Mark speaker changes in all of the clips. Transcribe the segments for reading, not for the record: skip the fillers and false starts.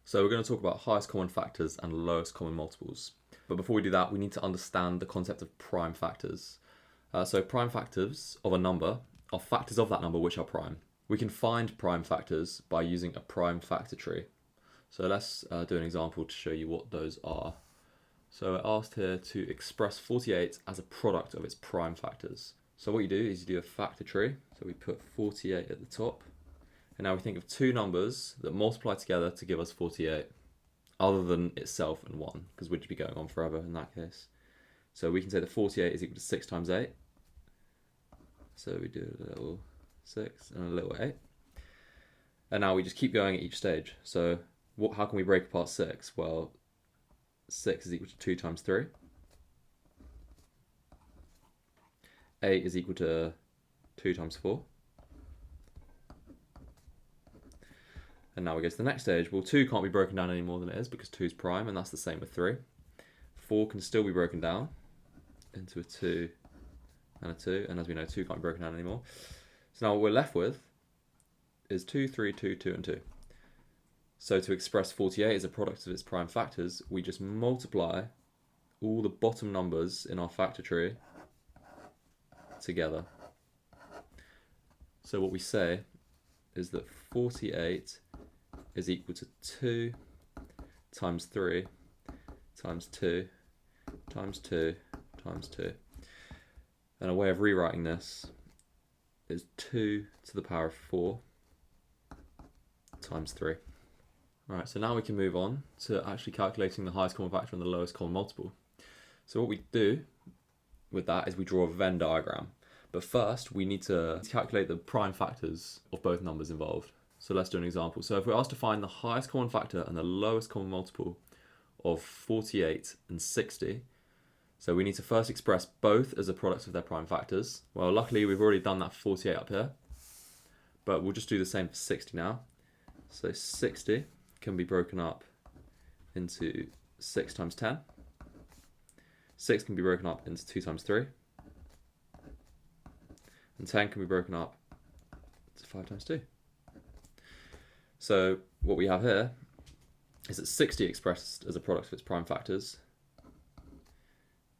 Speaker 1: So we're going to talk about highest common factors and lowest common multiples. But before we do that, we need to understand the concept of prime factors. So prime factors of a number are factors of that number which are prime. We can find prime factors by using a prime factor tree. So let's do an example to show you what those are. So we're asked here to express 48 as a product of its prime factors. So what you do is you do a factor tree. So we put 48 at the top. And now we think of two numbers that multiply together to give us 48, other than itself and 1, because we'd be going on forever in that case. So we can say that 48 is equal to 6 times 8. So we do a little 6 and a little 8. And now we just keep going at each stage. So how can we break apart 6? Well, 6 is equal to 2 times 3. 8 is equal to 2 times 4. And now we go to the next stage. Well, 2 can't be broken down any more than it is because 2 is prime, and that's the same with 3. 4 can still be broken down into a 2 and a 2, and as we know, 2 can't be broken down anymore. So now what we're left with is 2, 3, 2, 2, and 2. So to express 48 as a product of its prime factors, we just multiply all the bottom numbers in our factor tree together. So what we say is that 48 is equal to 2 times 3 times 2 times 2 times 2. And a way of rewriting this is 2 to the power of 4 times 3. Alright, so now we can move on to actually calculating the highest common factor and the lowest common multiple. So what we do with that is we draw a Venn diagram. But first, we need to calculate the prime factors of both numbers involved. So let's do an example. So if we're asked to find the highest common factor and the lowest common multiple of 48 and 60, so we need to first express both as a product of their prime factors. Well, luckily we've already done that for 48 up here, but we'll just do the same for 60 now. So 60 can be broken up into 6 times 10. 6 can be broken up into 2 times 3. And 10 can be broken up to 5 times 2. So what we have here is that 60 expressed as a product of its prime factors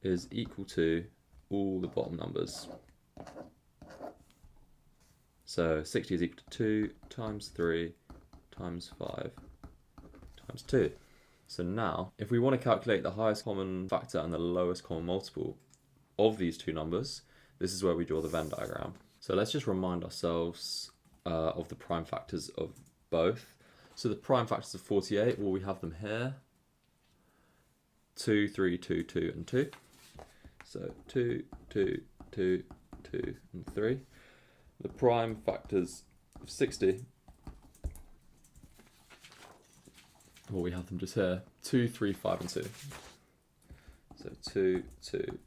Speaker 1: is equal to all the bottom numbers. So 60 is equal to 2 times 3 times 5 times 2. So now, if we want to calculate the highest common factor and the lowest common multiple of these two numbers, this is where we draw the Venn diagram. So let's just remind ourselves of the prime factors of both. So the prime factors of 48, well, we have them here. 2, 3, 2, 2, and 2. So 2, 2, 2, 2, and 3. The prime factors of 60, well, we have them just here. 2, 3, 5, and 2. So 2, 2,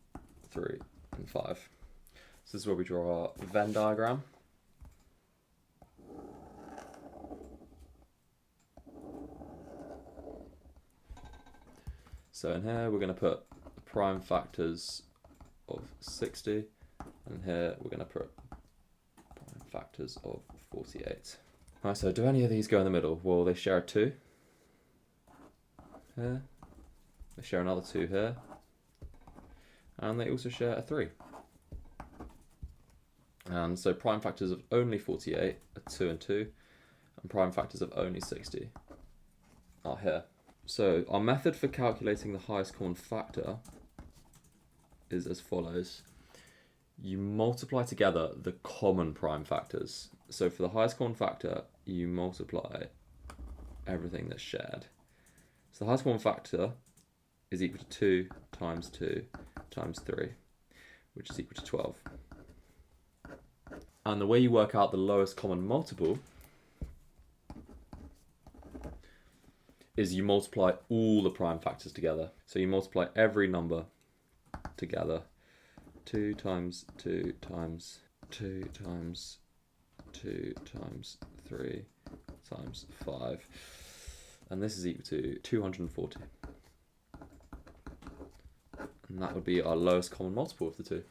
Speaker 1: 3, and 5. So this is where we draw our Venn diagram. So in here we're going to put the prime factors of 60, and here we're going to put prime factors of 48. Alright, so do any of these go in the middle? Well, they share a 2 here, they share another 2 here, and they also share a 3. And so prime factors of only 48 are 2 and 2, and prime factors of only 60 are here. So our method for calculating the highest common factor is as follows. You multiply together the common prime factors. So for the highest common factor, you multiply everything that's shared. So the highest common factor is equal to 2 times 2 times 3, which is equal to 12. And the way you work out the lowest common multiple is you multiply all the prime factors together. So you multiply every number together. 2 times 2 times 2 times 2 times 3 times 5. And this is equal to 240. And that would be our lowest common multiple of the two.